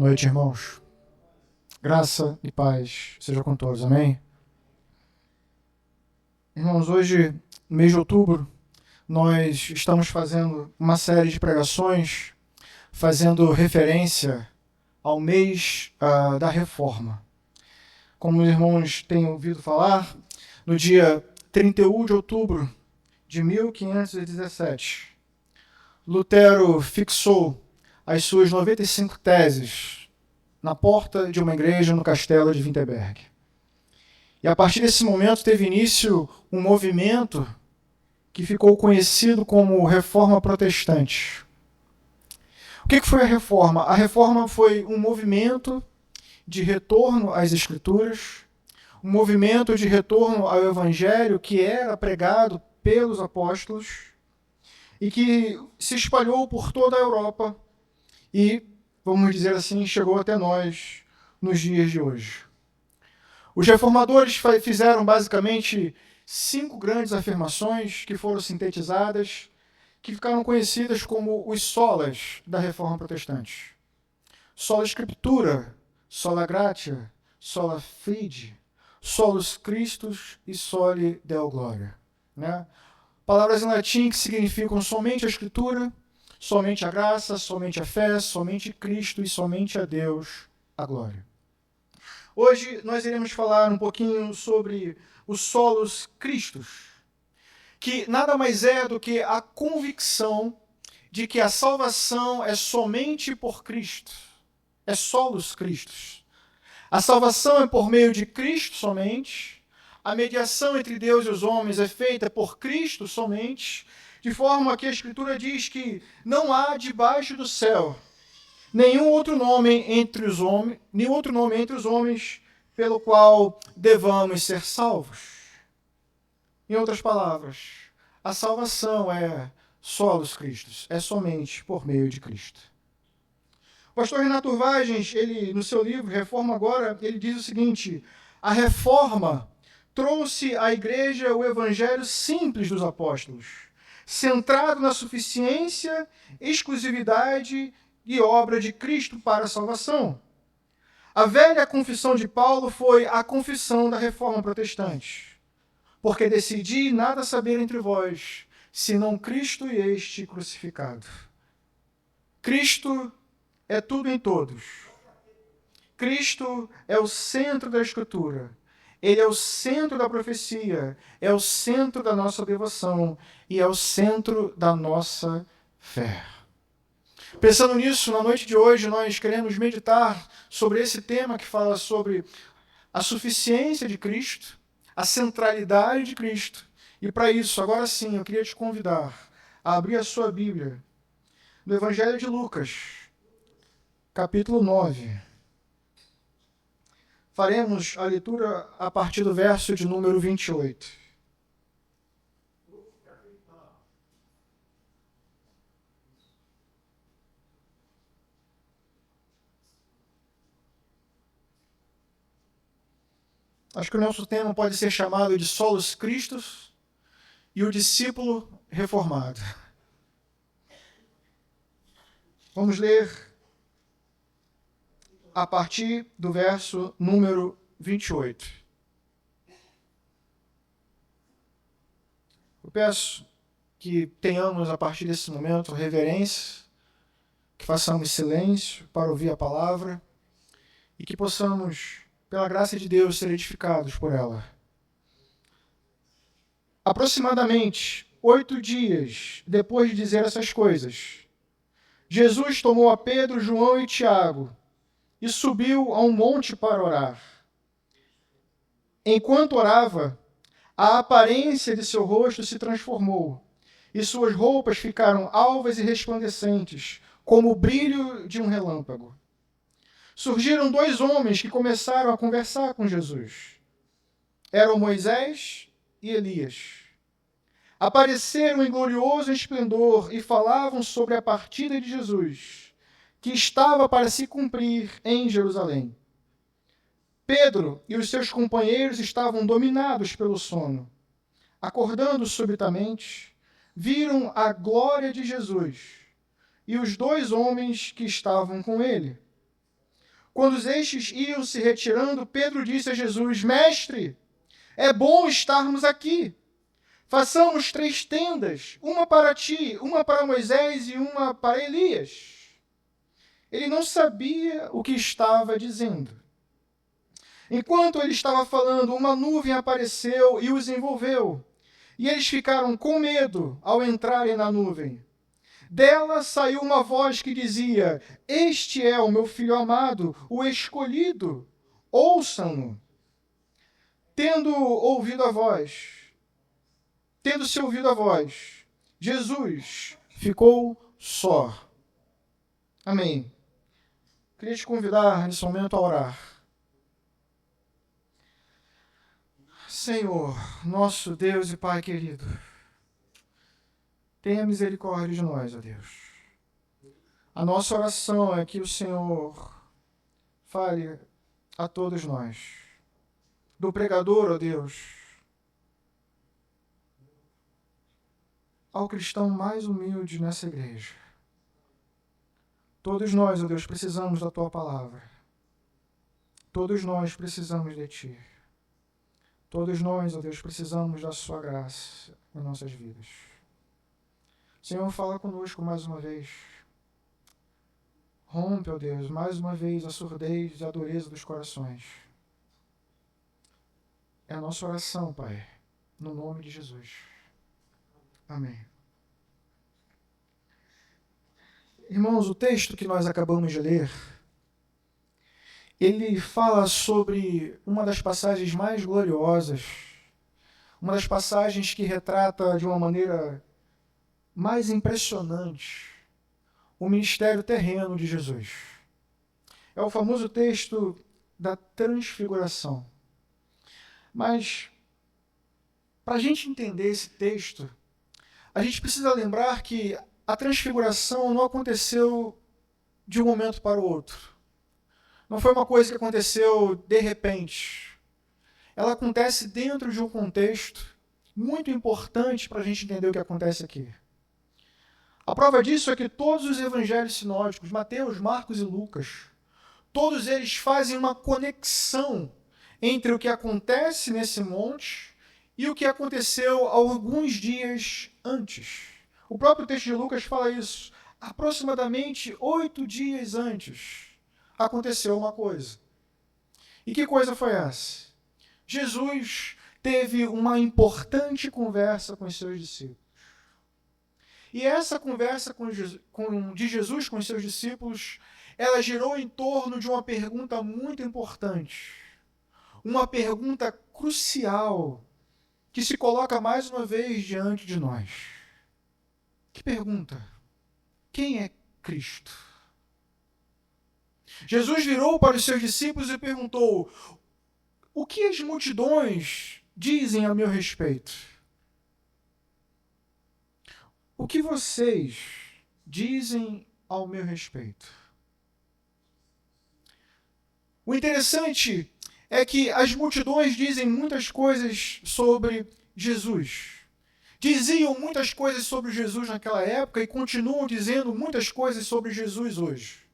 noite, irmãos. Graça e paz seja com todos, amém? Irmãos, hoje, no mês de outubro, nós estamos fazendo uma série de pregações fazendo referência ao mês da Reforma. Como os irmãos têm ouvido falar, no dia 31 de outubro de 1517, Lutero fixou as suas 95 teses na porta de uma igreja no castelo de Wittenberg. E a partir desse momento teve início um movimento que ficou conhecido como Reforma Protestante. O que foi a Reforma? A Reforma foi um movimento de retorno às Escrituras, um movimento de retorno ao Evangelho que era pregado pelos apóstolos e que se espalhou por toda a Europa e, vamos dizer assim, chegou até nós nos dias de hoje. Os reformadores fizeram basicamente 5 grandes afirmações que foram sintetizadas, que ficaram conhecidas como os solas da Reforma Protestante. Sola Scriptura, sola gratia, sola fide, solus Christus e soli Deo gloria. Né? Palavras em latim que significam somente a Escritura, somente a graça, somente a fé, somente Cristo e somente a Deus a glória. Hoje nós iremos falar um pouquinho sobre o solus Christus, que nada mais é do que a convicção de que a salvação é somente por Cristo. É solus Christus. A salvação é por meio de Cristo somente. A mediação entre Deus e os homens é feita por Cristo somente, de forma que a Escritura diz que não há debaixo do céu nenhum outro nome entre os homens pelo qual devamos ser salvos. Em outras palavras, a salvação é solus Christus, é somente por meio de Cristo. O pastor Renato Urvagens, ele, no seu livro Reforma Agora, ele diz o seguinte: a reforma trouxe à igreja o evangelho simples dos apóstolos, centrado na suficiência, exclusividade e obra de Cristo para a salvação. A velha confissão de Paulo foi a confissão da Reforma Protestante. Porque decidi nada saber entre vós, senão Cristo e este crucificado. Cristo é tudo em todos. Cristo é o centro da Escritura. Ele é o centro da profecia, é o centro da nossa devoção e é o centro da nossa fé. Pensando nisso, na noite de hoje, nós queremos meditar sobre esse tema que fala sobre a suficiência de Cristo, a centralidade de Cristo. E para isso, agora sim, eu queria te convidar a abrir a sua Bíblia no Evangelho de Lucas, capítulo 9. Faremos a leitura a partir do verso de número 28. Acho que o nosso tema pode ser chamado de Solus Christus e o discípulo reformado. Vamos ler a partir do verso número 28. Eu peço que tenhamos, a partir desse momento, reverência, que façamos silêncio para ouvir a palavra e que possamos, pela graça de Deus, ser edificados por ela. Aproximadamente 8 dias depois de dizer essas coisas, Jesus tomou a Pedro, João e Tiago e subiu a um monte para orar. Enquanto orava, a aparência de seu rosto se transformou e suas roupas ficaram alvas e resplandecentes, como o brilho de um relâmpago. Surgiram 2 homens que começaram a conversar com Jesus. Eram Moisés e Elias. Apareceram em glorioso esplendor e falavam sobre a partida de Jesus, que estava para se cumprir em Jerusalém. Pedro e os seus companheiros estavam dominados pelo sono. Acordando subitamente, viram a glória de Jesus e os 2 homens que estavam com ele. Quando estes iam se retirando, Pedro disse a Jesus: Mestre, é bom estarmos aqui. Façamos 3 tendas, uma para ti, uma para Moisés e uma para Elias. Ele não sabia o que estava dizendo. Enquanto ele estava falando, uma nuvem apareceu e os envolveu. E eles ficaram com medo ao entrarem na nuvem. Dela saiu uma voz que dizia: Este é o meu filho amado, o escolhido. Ouçam-no. Tendo-se ouvido a voz, Jesus ficou só. Amém. Queria te convidar nesse momento a orar. Senhor, nosso Deus e Pai querido, tenha misericórdia de nós, ó Deus. A nossa oração é que o Senhor fale a todos nós. Do pregador, ó Deus, ao cristão mais humilde nessa igreja. Todos nós, ó Deus, precisamos da Tua palavra. Todos nós precisamos de Ti. Todos nós, ó Deus, precisamos da Sua graça em nossas vidas. Senhor, fala conosco mais uma vez. Rompe, ó Deus, mais uma vez a surdez e a dureza dos corações. É a nossa oração, Pai, no nome de Jesus. Amém. Irmãos, o texto que nós acabamos de ler, ele fala sobre uma das passagens mais gloriosas, uma das passagens que retrata de uma maneira mais impressionante o ministério terreno de Jesus. É o famoso texto da transfiguração. Mas, para a gente entender esse texto, a gente precisa lembrar que a transfiguração não aconteceu de um momento para o outro. Não foi uma coisa que aconteceu de repente. Ela acontece dentro de um contexto muito importante para a gente entender o que acontece aqui. A prova disso é que todos os evangelhos sinóticos, Mateus, Marcos e Lucas, todos eles fazem uma conexão entre o que acontece nesse monte e o que aconteceu alguns dias antes. O próprio texto de Lucas fala isso. Aproximadamente 8 dias antes aconteceu uma coisa. E que coisa foi essa? Jesus teve uma importante conversa com os seus discípulos. E essa conversa de Jesus com os seus discípulos, ela girou em torno de uma pergunta muito importante. Uma pergunta crucial que se coloca mais uma vez diante de nós. Que pergunta? Quem é Cristo? Jesus virou para os seus discípulos e perguntou: o que as multidões dizem a meu respeito? O que vocês dizem ao meu respeito? O interessante é que as multidões dizem muitas coisas sobre Jesus. Diziam muitas coisas sobre Jesus naquela época e continuam dizendo muitas coisas sobre Jesus hoje.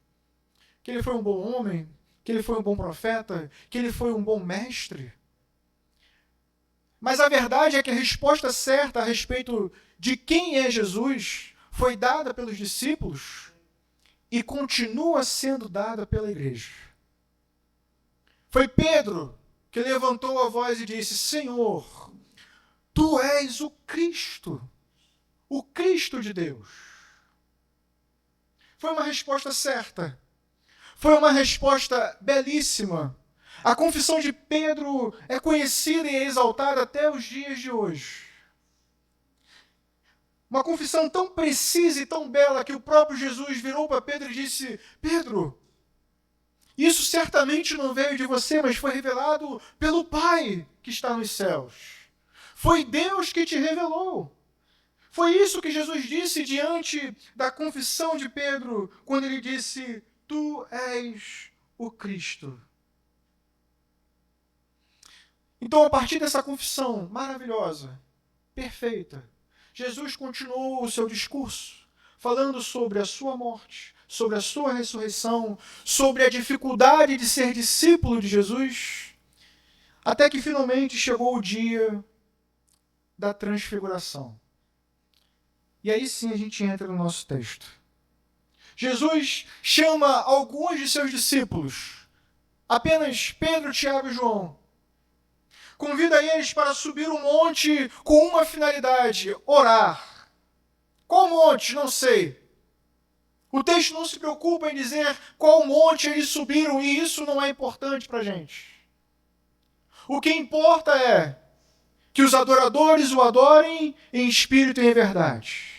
Que ele foi um bom homem, que ele foi um bom profeta, que ele foi um bom mestre. Mas a verdade é que a resposta certa a respeito de quem é Jesus foi dada pelos discípulos e continua sendo dada pela igreja. Foi Pedro que levantou a voz e disse: Senhor, Tu és o Cristo de Deus. Foi uma resposta certa. Foi uma resposta belíssima. A confissão de Pedro é conhecida e exaltada até os dias de hoje. Uma confissão tão precisa e tão bela que o próprio Jesus virou para Pedro e disse: Pedro, isso certamente não veio de você, mas foi revelado pelo Pai que está nos céus. Foi Deus que te revelou. Foi isso que Jesus disse diante da confissão de Pedro, quando ele disse: Tu és o Cristo. Então, a partir dessa confissão maravilhosa, perfeita, Jesus continuou o seu discurso, falando sobre a sua morte, sobre a sua ressurreição, sobre a dificuldade de ser discípulo de Jesus, até que finalmente chegou o dia da transfiguração. E aí sim a gente entra no nosso texto. Jesus chama alguns de seus discípulos, apenas Pedro, Tiago e João. Convida eles para subir um monte com uma finalidade: orar. Qual monte? Não sei. O texto não se preocupa em dizer qual monte eles subiram, e isso não é importante para a gente. O que importa é que os adoradores o adorem em espírito e em verdade.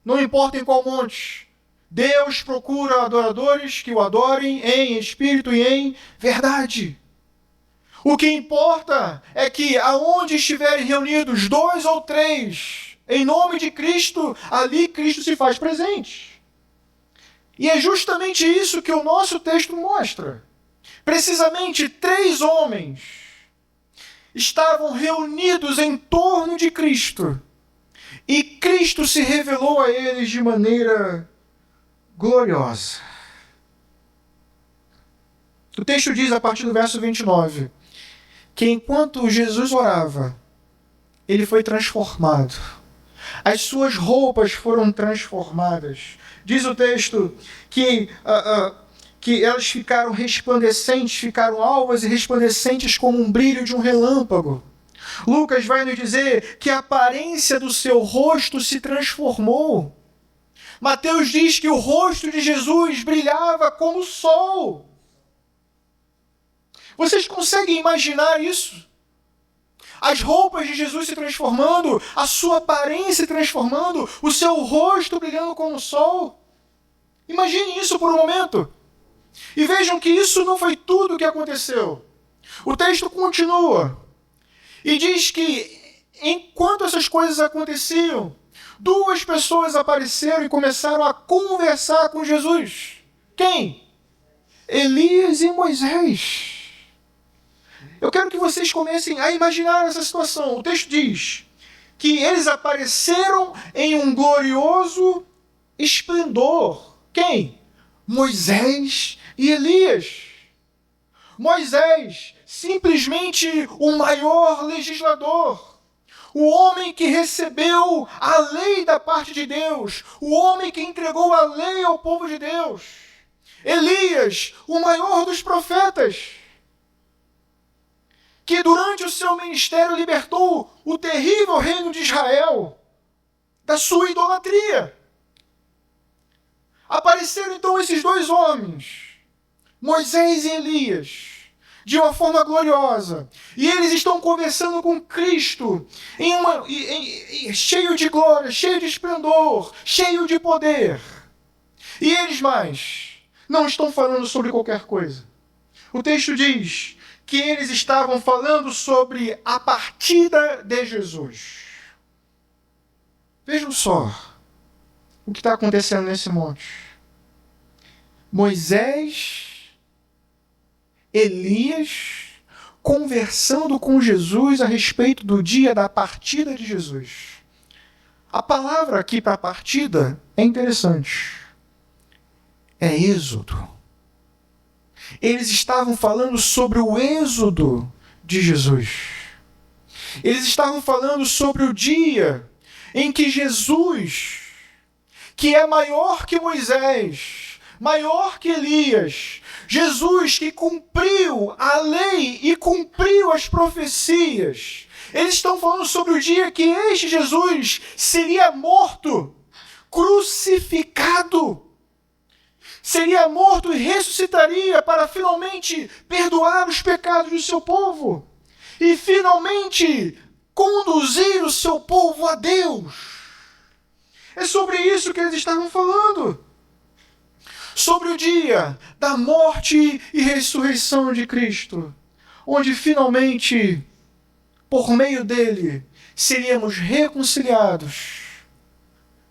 Não importa em qual monte. Deus procura adoradores que o adorem em espírito e em verdade. O que importa é que aonde estiverem reunidos 2 ou 3, em nome de Cristo, ali Cristo se faz presente. E é justamente isso que o nosso texto mostra. Precisamente 3 homens estavam reunidos em torno de Cristo, e Cristo se revelou a eles de maneira gloriosa. O texto diz, a partir do verso 29, que enquanto Jesus orava, ele foi transformado. As suas roupas foram transformadas. Diz o texto que elas ficaram resplandecentes, ficaram alvas e resplandecentes como um brilho de um relâmpago. Lucas vai nos dizer que a aparência do seu rosto se transformou. Mateus diz que o rosto de Jesus brilhava como o sol. Vocês conseguem imaginar isso? As roupas de Jesus se transformando, a sua aparência se transformando, o seu rosto brilhando como o sol. Imagine isso por um momento. E vejam que isso não foi tudo o que aconteceu. O texto continua e diz que, enquanto essas coisas aconteciam, 2 pessoas apareceram e começaram a conversar com Jesus. Quem? Elias e Moisés. Eu quero que vocês comecem a imaginar essa situação. O texto diz que eles apareceram em um glorioso esplendor. Quem? Moisés e Elias. Moisés, simplesmente o maior legislador. O homem que recebeu a lei da parte de Deus. O homem que entregou a lei ao povo de Deus. Elias, o maior dos profetas, que durante o seu ministério libertou o terrível reino de Israel da sua idolatria. Apareceram então esses 2 homens, Moisés e Elias, de uma forma gloriosa. E eles estão conversando com Cristo, cheio de glória, cheio de esplendor, cheio de poder. E eles não estão falando sobre qualquer coisa. O texto diz que eles estavam falando sobre a partida de Jesus. Vejam só o que está acontecendo nesse monte. Moisés, Elias, conversando com Jesus a respeito do dia da partida de Jesus. A palavra aqui para partida é interessante. É êxodo. Eles estavam falando sobre o êxodo de Jesus. Eles estavam falando sobre o dia em que Jesus, que é maior que Moisés, maior que Elias, Jesus que cumpriu a lei e cumpriu as profecias, eles estão falando sobre o dia que este Jesus seria morto, crucificado, seria morto e ressuscitaria para finalmente perdoar os pecados do seu povo e finalmente conduzir o seu povo a Deus. É sobre isso que eles estavam falando. Sobre o dia da morte e ressurreição de Cristo, onde finalmente, por meio dele, seríamos reconciliados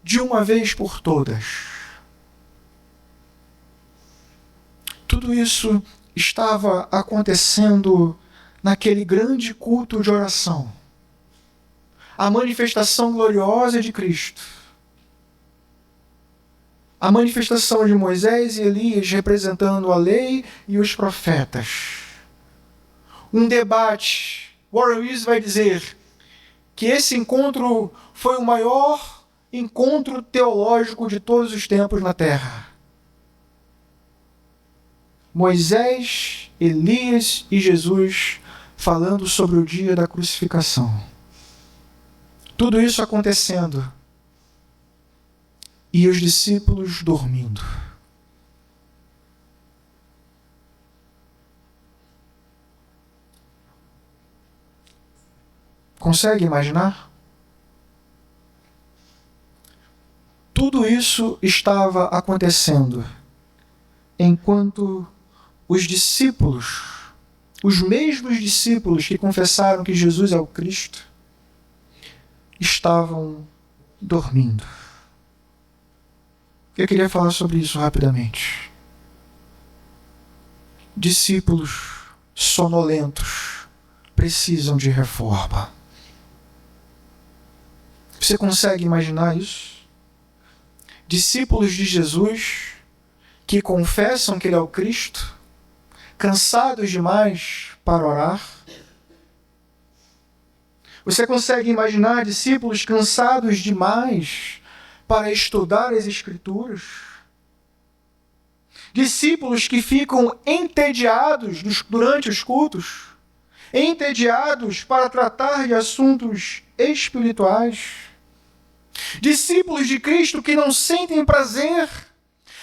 de uma vez por todas. Tudo isso estava acontecendo naquele grande culto de oração. A manifestação gloriosa de Cristo. a manifestação de Moisés e Elias representando a lei e os profetas. Um debate. Warren Wiersbe vai dizer que esse encontro foi o maior encontro teológico de todos os tempos na Terra. Moisés, Elias e Jesus falando sobre o dia da crucificação. Tudo isso acontecendo. E os discípulos dormindo. Consegue imaginar? Tudo isso estava acontecendo enquanto os discípulos, os mesmos discípulos que confessaram que Jesus é o Cristo, estavam dormindo. Eu queria falar sobre isso rapidamente. Discípulos sonolentos precisam de reforma. Você consegue imaginar isso? Discípulos de Jesus que confessam que Ele é o Cristo, cansados demais para orar. Você consegue imaginar discípulos cansados demais para estudar as Escrituras? Discípulos que ficam entediados durante os cultos, entediados para tratar de assuntos espirituais. Discípulos de Cristo que não sentem prazer,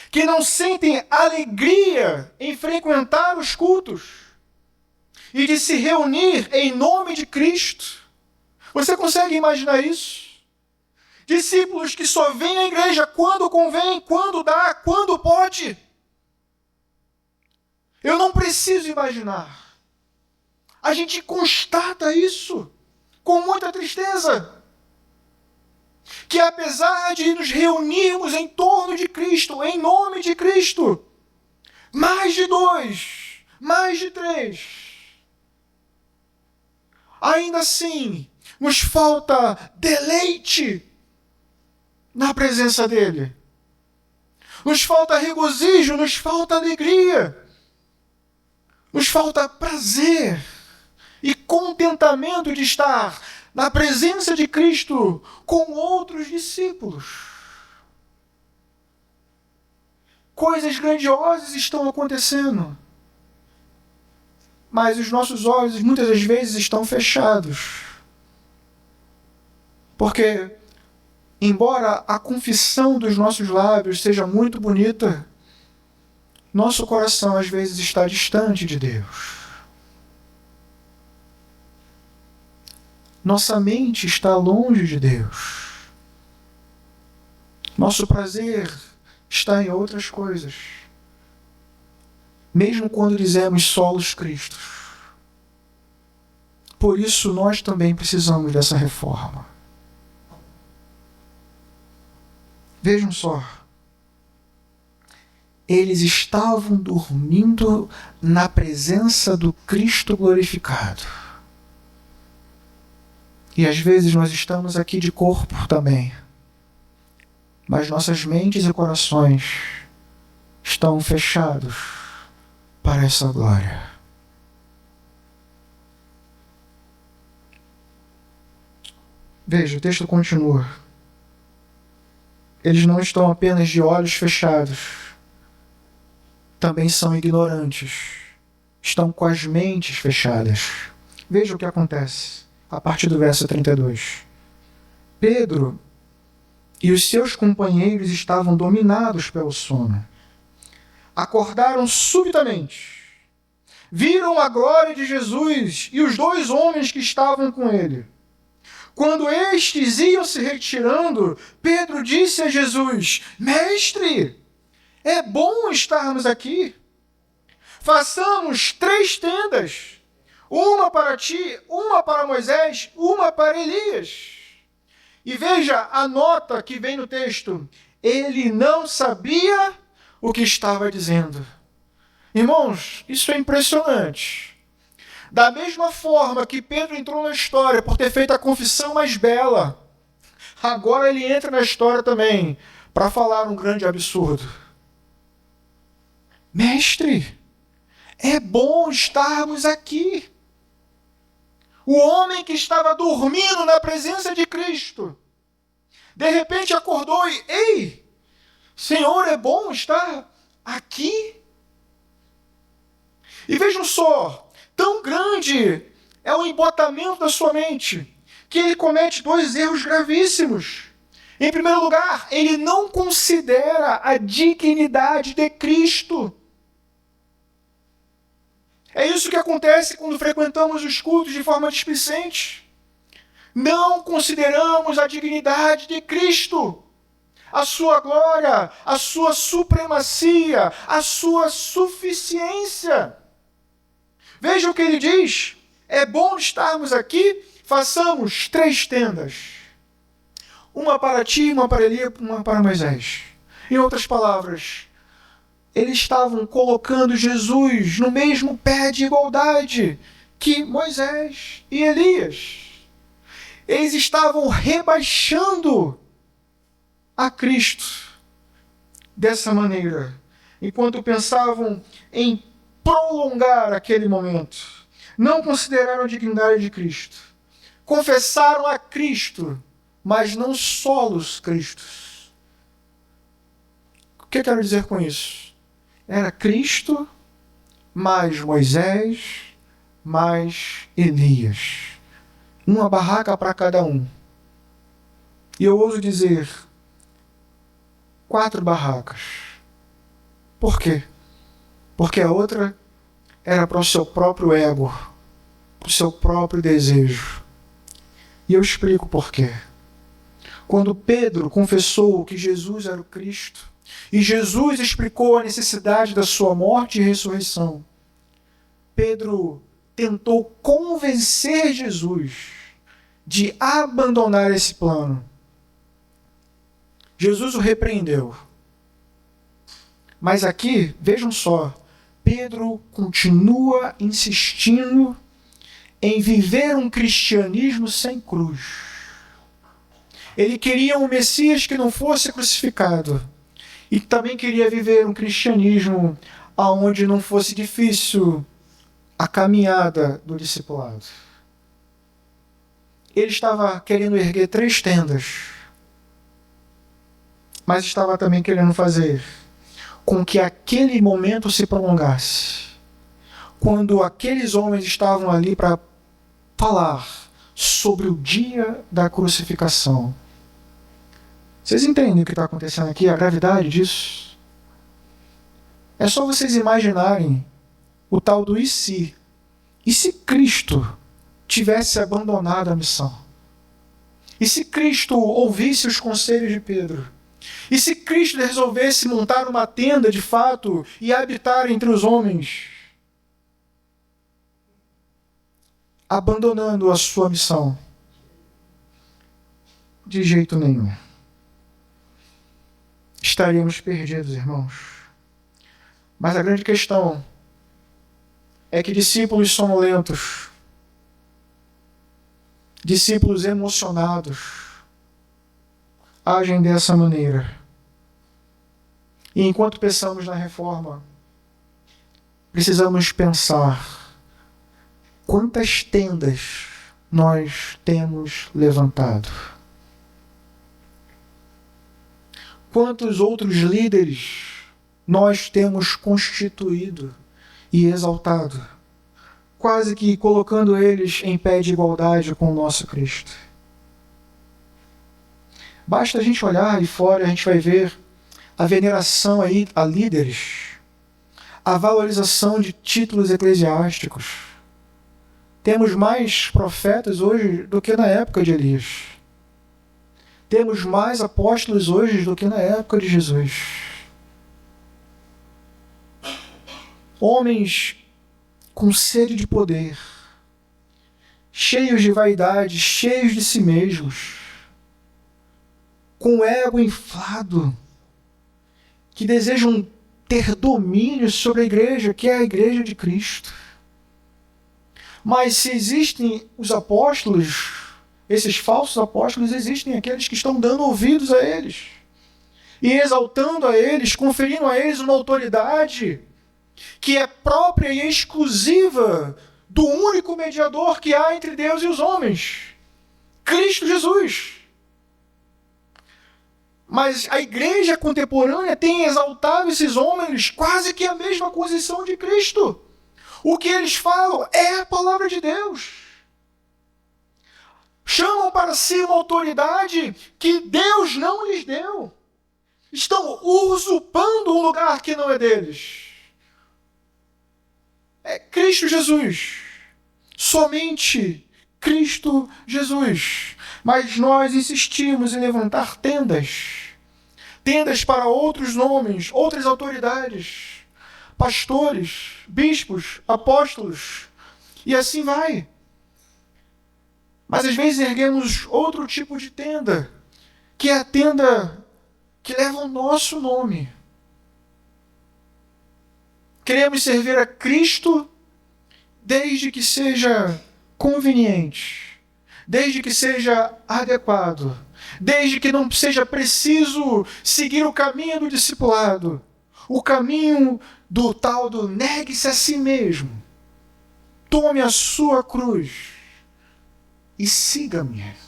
que não sentem alegria em frequentar os cultos e de se reunir em nome de Cristo. Você consegue imaginar isso? Discípulos que só vêm à igreja quando convém, quando dá, quando pode. Eu não preciso imaginar. A gente constata isso com muita tristeza. Que apesar de nos reunirmos em torno de Cristo, em nome de Cristo, mais de 2, mais de 3, ainda assim nos falta deleite na presença dEle. Nos falta regozijo, nos falta alegria, nos falta prazer e contentamento de estar na presença de Cristo com outros discípulos. Coisas grandiosas estão acontecendo, mas os nossos olhos muitas das vezes estão fechados. Porque, embora a confissão dos nossos lábios seja muito bonita, nosso coração às vezes está distante de Deus. Nossa mente está longe de Deus. Nosso prazer está em outras coisas. Mesmo quando dizemos solos Cristos. Por isso nós também precisamos dessa reforma. Vejam só. Eles estavam dormindo na presença do Cristo glorificado. E às vezes nós estamos aqui de corpo também. Mas nossas mentes e corações estão fechados para essa glória. Veja, o texto continua. Eles não estão apenas de olhos fechados, também são ignorantes. Estão com as mentes fechadas. Veja o que acontece. A partir do verso 32. Pedro e os seus companheiros estavam dominados pelo sono. Acordaram subitamente. Viram a glória de Jesus e os 2 homens que estavam com ele. Quando estes iam se retirando, Pedro disse a Jesus: Mestre, é bom estarmos aqui. Façamos 3 tendas. Uma para ti, uma para Moisés, uma para Elias. E veja a nota que vem no texto. Ele não sabia o que estava dizendo. Irmãos, isso é impressionante. Da mesma forma que Pedro entrou na história por ter feito a confissão mais bela, Agora ele entra na história também para falar um grande absurdo. Mestre, é bom estarmos aqui. O homem que estava dormindo na presença de Cristo, de repente acordou e, ei, Senhor, é bom estar aqui? E vejam só, tão grande é o embotamento da sua mente, que ele comete dois erros gravíssimos. Em primeiro lugar, ele não considera a dignidade de Cristo. É isso que acontece quando frequentamos os cultos de forma displicente. Não consideramos a dignidade de Cristo, a sua glória, a sua supremacia, a sua suficiência. Veja o que ele diz. É bom estarmos aqui, façamos 3 tendas. Uma para ti, uma para Eli, uma para Moisés. Em outras palavras, eles estavam colocando Jesus no mesmo pé de igualdade que Moisés e Elias. Eles estavam rebaixando a Cristo dessa maneira, enquanto pensavam em prolongar aquele momento. Não consideraram a dignidade de Cristo. Confessaram a Cristo, mas não solos Cristos. O que eu quero dizer com isso? Era Cristo, mais Moisés, mais Elias. Uma barraca para cada um. E eu ouso dizer, 4 barracas. Por quê? Porque a outra era para o seu próprio ego, para o seu próprio desejo. E eu explico por quê. Quando Pedro confessou que Jesus era o Cristo, e Jesus explicou a necessidade da sua morte e ressurreição, Pedro tentou convencer Jesus de abandonar esse plano. Jesus o repreendeu. Mas aqui, vejam só, Pedro continua insistindo em viver um cristianismo sem cruz. Ele queria um Messias que não fosse crucificado. E também queria viver um cristianismo onde não fosse difícil a caminhada do discipulado. Ele estava querendo erguer 3 tendas, mas estava também querendo fazer com que aquele momento se prolongasse. Quando aqueles homens estavam ali para falar sobre o dia da crucificação. Vocês entendem o que está acontecendo aqui? A gravidade disso? É só vocês imaginarem o tal do e se. E se Cristo tivesse abandonado a missão? E se Cristo ouvisse os conselhos de Pedro? E se Cristo resolvesse montar uma tenda de fato e habitar entre os homens, abandonando a sua missão? De jeito nenhum. Estaríamos perdidos, irmãos. Mas a grande questão é que discípulos sonolentos, discípulos emocionados, agem dessa maneira. E enquanto pensamos na reforma, precisamos pensar quantas tendas nós temos levantado. Quantos outros líderes nós temos constituído e exaltado, quase que colocando eles em pé de igualdade com o nosso Cristo. Basta a gente olhar aí fora, a gente vai ver a veneração aí a líderes, a valorização de títulos eclesiásticos. Temos mais profetas hoje do que na época de Elias. Temos mais apóstolos hoje do que na época de Jesus. Homens com sede de poder, cheios de vaidade, cheios de si mesmos, com o ego inflado, que desejam ter domínio sobre a igreja, que é a igreja de Cristo. Mas se existem os apóstolos, esses falsos apóstolos, existem aqueles que estão dando ouvidos a eles e exaltando a eles, conferindo a eles uma autoridade que é própria e exclusiva do único mediador que há entre Deus e os homens, Cristo Jesus. Mas a igreja contemporânea tem exaltado esses homens quase que a mesma posição de Cristo. O que eles falam é a palavra de Deus. Chamam para si uma autoridade que Deus não lhes deu. Estão usurpando um lugar que não é deles. É Cristo Jesus. Somente Cristo Jesus. Mas nós insistimos em levantar tendas. Tendas para outros nomes, outras autoridades. Pastores, bispos, apóstolos. E assim vai. Mas às vezes erguemos outro tipo de tenda, que é a tenda que leva o nosso nome. Queremos servir a Cristo desde que seja conveniente, desde que seja adequado, desde que não seja preciso seguir o caminho do discipulado, o caminho do tal do negue-se a si mesmo, tome a sua cruz e siga-me.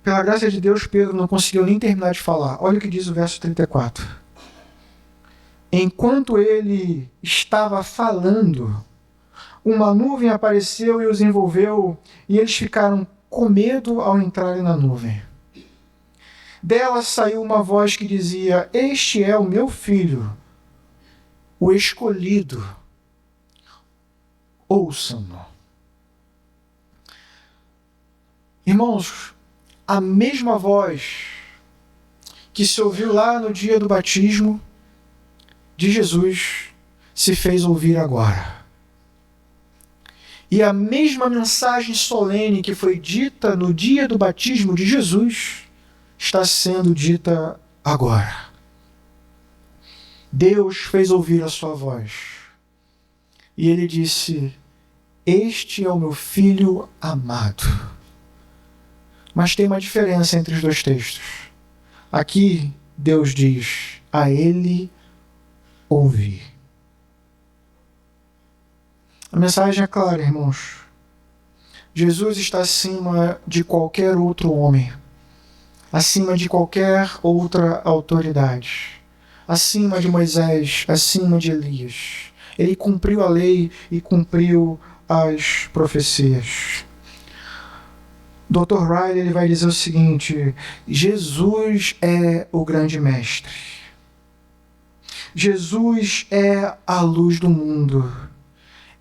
Pela graça de Deus, Pedro não conseguiu nem terminar de falar. Olha o que diz o verso 34. Enquanto ele estava falando, uma nuvem apareceu e os envolveu, e eles ficaram com medo ao entrarem na nuvem. Dela saiu uma voz que dizia: Este é o meu filho, o escolhido. Ouçam-no. Irmãos, a mesma voz que se ouviu lá no dia do batismo de Jesus se fez ouvir agora. E a mesma mensagem solene que foi dita no dia do batismo de Jesus está sendo dita agora. Deus fez ouvir a sua voz. E ele disse: Este é o meu filho amado. Mas tem uma diferença entre os dois textos. Aqui, Deus diz: a ele ouvi. A mensagem é clara, irmãos. Jesus está acima de qualquer outro homem, acima de qualquer outra autoridade, acima de Moisés, acima de Elias. Ele cumpriu a lei e cumpriu as profecias. Dr. Riley ele vai dizer o seguinte: Jesus é o grande mestre. Jesus é a luz do mundo.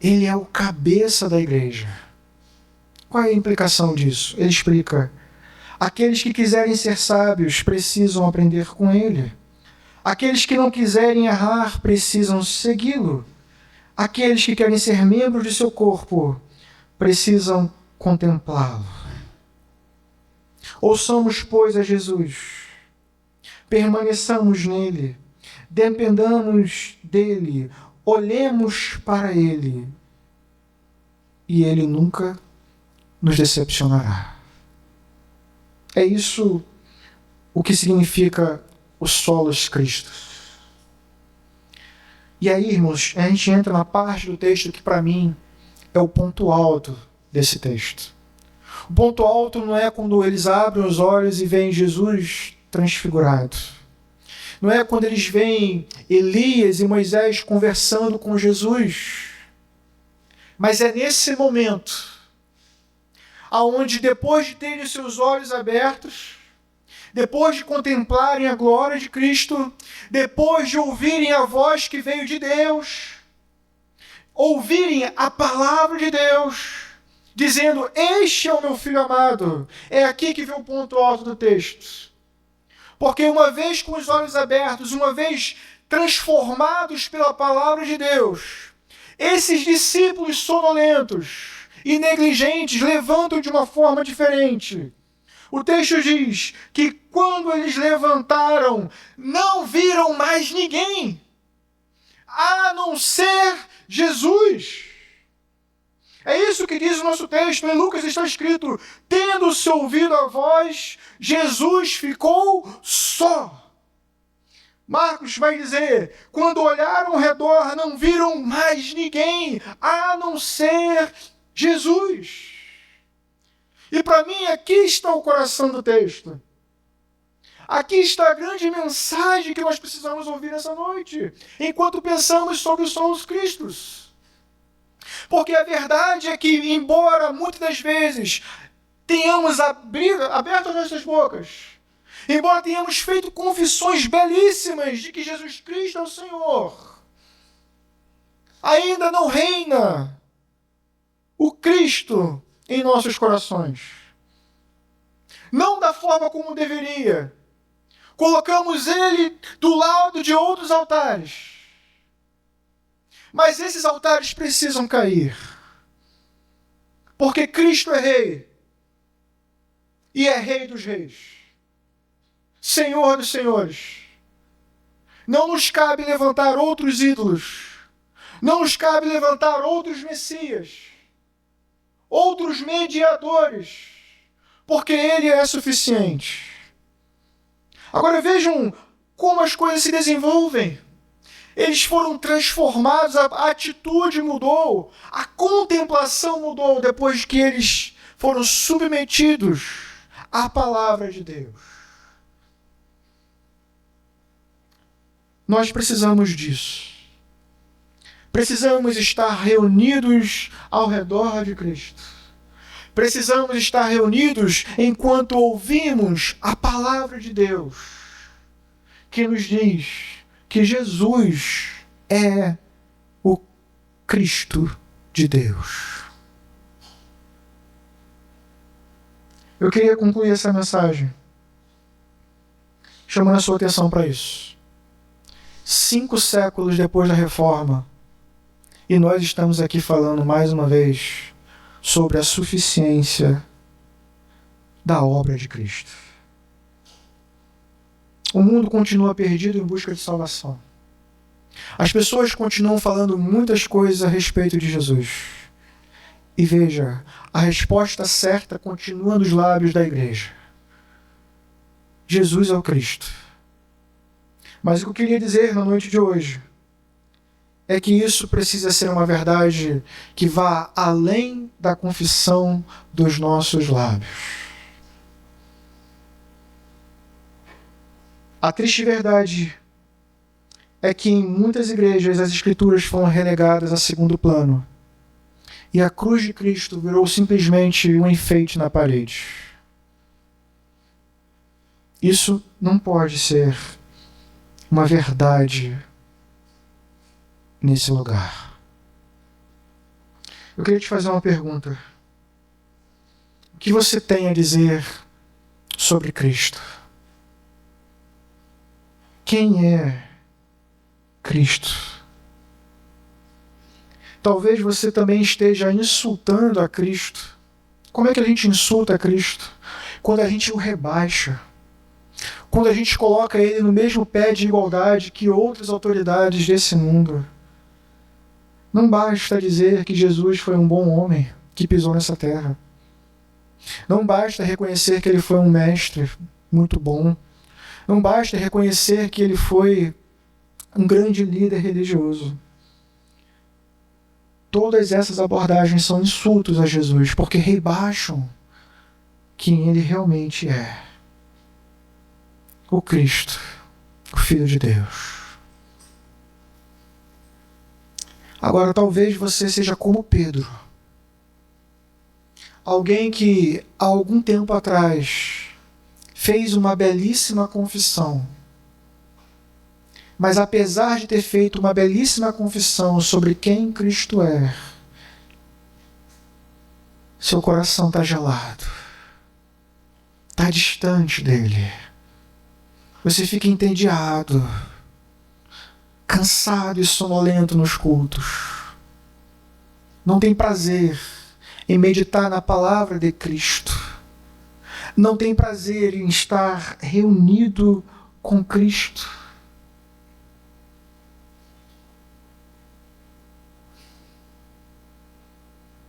Ele é o cabeça da igreja. Qual é a implicação disso? Ele explica: aqueles que quiserem ser sábios precisam aprender com ele. Aqueles que não quiserem errar precisam segui-lo. Aqueles que querem ser membros de seu corpo precisam contemplá-lo. Ouçamos, pois, a Jesus, permaneçamos nele, dependamos dele, olhemos para ele, e ele nunca nos decepcionará. É isso o que significa o solos Christus. E aí, irmãos, a gente entra na parte do texto que para mim é o ponto alto desse texto. O ponto alto não é quando eles abrem os olhos e veem Jesus transfigurado. Não é quando eles veem Elias e Moisés conversando com Jesus. Mas é nesse momento, aonde depois de terem seus olhos abertos, depois de contemplarem a glória de Cristo, depois de ouvirem a voz que veio de Deus, ouvirem a palavra de Deus, dizendo: Este é o meu filho amado. É aqui que vem o ponto alto do texto. Porque uma vez com os olhos abertos, uma vez transformados pela palavra de Deus, esses discípulos sonolentos e negligentes levantam de uma forma diferente. O texto diz que quando eles levantaram, não viram mais ninguém, a não ser Jesus. É isso que diz o nosso texto. Em Lucas está escrito: tendo-se ouvido a voz, Jesus ficou só. Marcos vai dizer: quando olharam ao redor, não viram mais ninguém, a não ser Jesus. E para mim, aqui está o coração do texto. Aqui está a grande mensagem que nós precisamos ouvir nessa noite, enquanto pensamos sobre os solos Cristos. Porque a verdade é que, embora muitas das vezes tenhamos aberto as nossas bocas, embora tenhamos feito confissões belíssimas de que Jesus Cristo é o Senhor, ainda não reina o Cristo em nossos corações. Não da forma como deveria. Colocamos Ele do lado de outros altares. Mas esses altares precisam cair. Porque Cristo é Rei. E é Rei dos Reis. Senhor dos Senhores. Não nos cabe levantar outros ídolos. Não nos cabe levantar outros Messias. Outros mediadores. Porque Ele é suficiente. Agora vejam como as coisas se desenvolvem. Eles foram transformados, a atitude mudou, a contemplação mudou depois que eles foram submetidos à palavra de Deus. Nós precisamos disso. Precisamos estar reunidos ao redor de Cristo. Precisamos estar reunidos enquanto ouvimos a palavra de Deus, que nos diz que Jesus é o Cristo de Deus. Eu queria concluir essa mensagem chamando a sua atenção para isso. 5 séculos depois da Reforma, e nós estamos aqui falando mais uma vez sobre a suficiência da obra de Cristo. O mundo continua perdido em busca de salvação. As pessoas continuam falando muitas coisas a respeito de Jesus. E veja, a resposta certa continua nos lábios da igreja. Jesus é o Cristo. Mas o que eu queria dizer na noite de hoje é que isso precisa ser uma verdade que vá além da confissão dos nossos lábios. A triste verdade é que em muitas igrejas as escrituras foram relegadas a segundo plano e a cruz de Cristo virou simplesmente um enfeite na parede. Isso não pode ser uma verdade nesse lugar. Eu queria te fazer uma pergunta. O que você tem a dizer sobre Cristo? Quem é Cristo? Talvez você também esteja insultando a Cristo. Como é que a gente insulta a Cristo? Quando a gente o rebaixa. Quando a gente coloca ele no mesmo pé de igualdade que outras autoridades desse mundo. Não basta dizer que Jesus foi um bom homem que pisou nessa terra. Não basta reconhecer que ele foi um mestre muito bom. Não basta reconhecer que ele foi um grande líder religioso. Todas essas abordagens são insultos a Jesus, porque rebaixam quem ele realmente é. O Cristo, o Filho de Deus. Agora, talvez você seja como Pedro. Alguém que, há algum tempo atrás, fez uma belíssima confissão. Mas apesar de ter feito uma belíssima confissão sobre quem Cristo é, seu coração está gelado. Está distante dele. Você fica entediado, cansado e sonolento nos cultos. Não tem prazer em meditar na palavra de Cristo. não tem prazer em estar reunido com Cristo.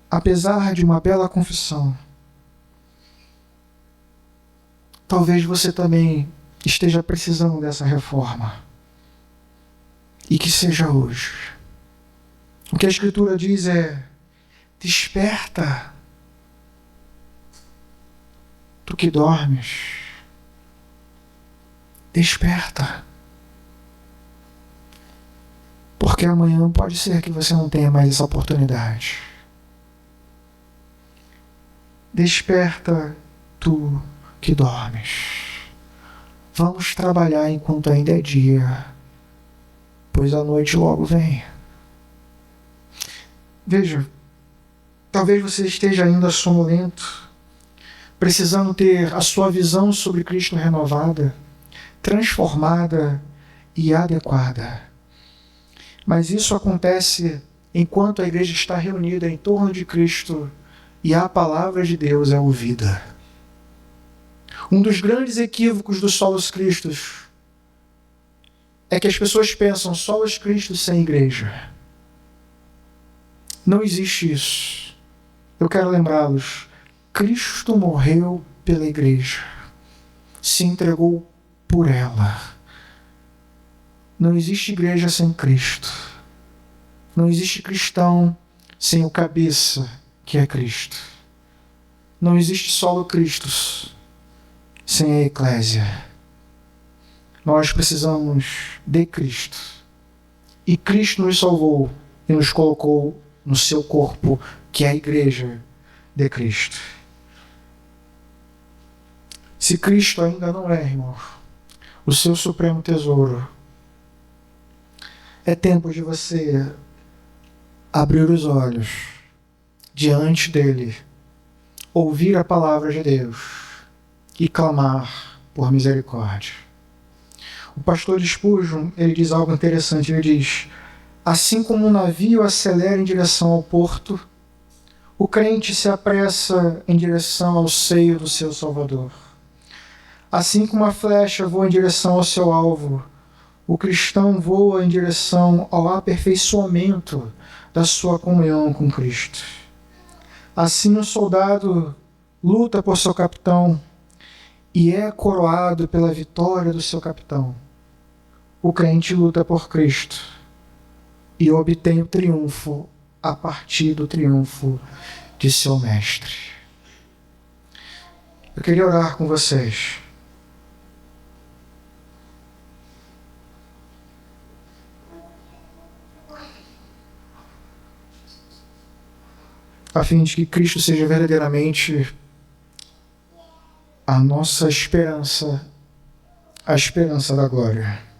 Apesar de uma bela confissão, talvez você também esteja precisando dessa reforma. E que seja hoje. O que a Escritura diz é: desperta, tu que dormes. Desperta. Porque amanhã pode ser que você não tenha mais essa oportunidade. Desperta, tu que dormes. Vamos trabalhar enquanto ainda é dia, pois a noite logo vem. Veja, talvez você esteja ainda sonolento, precisando ter a sua visão sobre Cristo renovada, transformada e adequada. Mas isso acontece enquanto a igreja está reunida em torno de Cristo e a palavra de Deus é ouvida. Um dos grandes equívocos dos solos cristos é que as pessoas pensam solos cristos sem igreja. Não existe isso. Eu quero lembrá-los. Cristo morreu pela igreja. Se entregou por ela. Não existe igreja sem Cristo. Não existe cristão sem o cabeça, que é Cristo. Não existe solo Cristos sem a eclésia. Nós precisamos de Cristo. E Cristo nos salvou e nos colocou no seu corpo, que é a igreja de Cristo. Se Cristo ainda não é, irmão, o seu supremo tesouro, é tempo de você abrir os olhos diante dele, ouvir a palavra de Deus e clamar por misericórdia. O pastor Spurgeon, ele diz algo interessante, ele diz: assim como um navio acelera em direção ao porto, o crente se apressa em direção ao seio do seu Salvador. Assim como a flecha voa em direção ao seu alvo, o cristão voa em direção ao aperfeiçoamento da sua comunhão com Cristo. Assim, o soldado luta por seu capitão e é coroado pela vitória do seu capitão. O crente luta por Cristo e obtém o triunfo a partir do triunfo de seu mestre. Eu queria orar com vocês. A fim de que Cristo seja verdadeiramente a nossa esperança, a esperança da glória.